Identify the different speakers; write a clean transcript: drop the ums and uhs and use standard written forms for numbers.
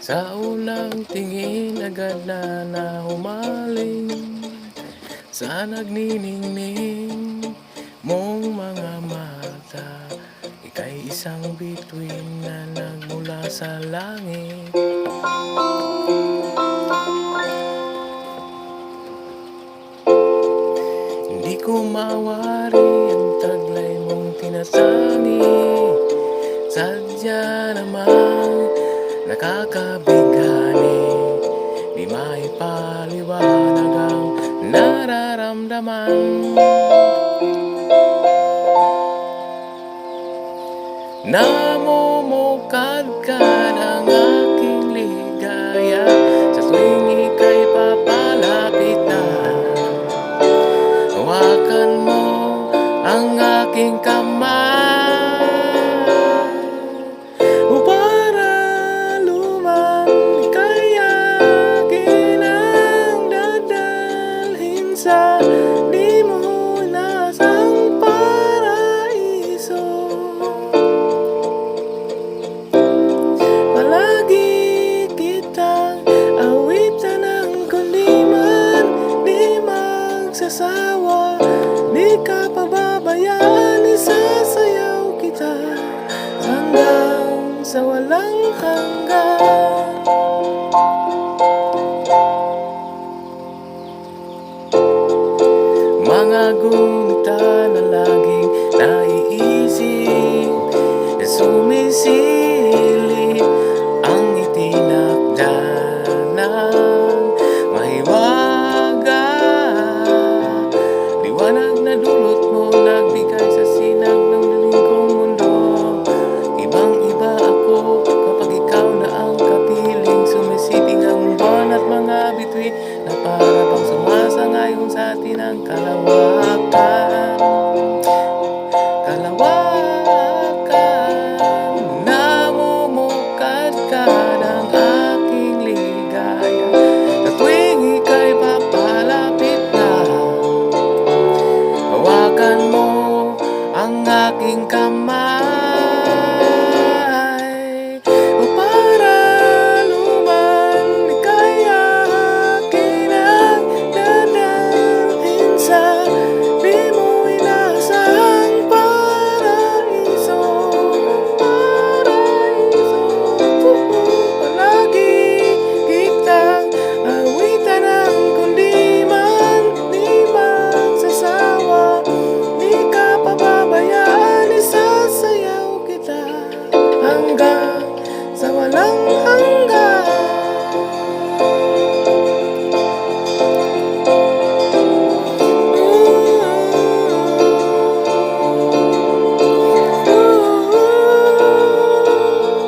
Speaker 1: Sa unang tingin agad na nahumaling sa nagniningning mong mga mata. Ika'y isang bituin na nagmula sa langit. Hindi ko mawari ang taglay mong tinatangi. Sadya namang nakakabighani, di maipaliwanag ang nararamdaman. Namumukadkad ang aking ligaya sa tuwing ika'y papalapit na. Hawakan mo ang aking kamay para lumang ika'y akin ang dadalhin sa di mo inasang paraiso. Palagi kitang awitan ng kundi man di magsasawa. Di ka pababayaan, isasayaw kita hanggang sa walang hanggan. Mga gunita na laging naiisip, sumisilip ang itinakda ng mahiwaga. Liwanag na dulot mo, nagbigay sa sinag ng lingkong mundo. Ibang-iba ako kapag ikaw na ang kapiling. Sumisiping ang buwan at mga bituin na para bang sumasangayon sa atin ang kalawakan. Namumukadkad ang aking ligaya sa tuwing ika'y papalapit na. Hawakan mo ang aking kamay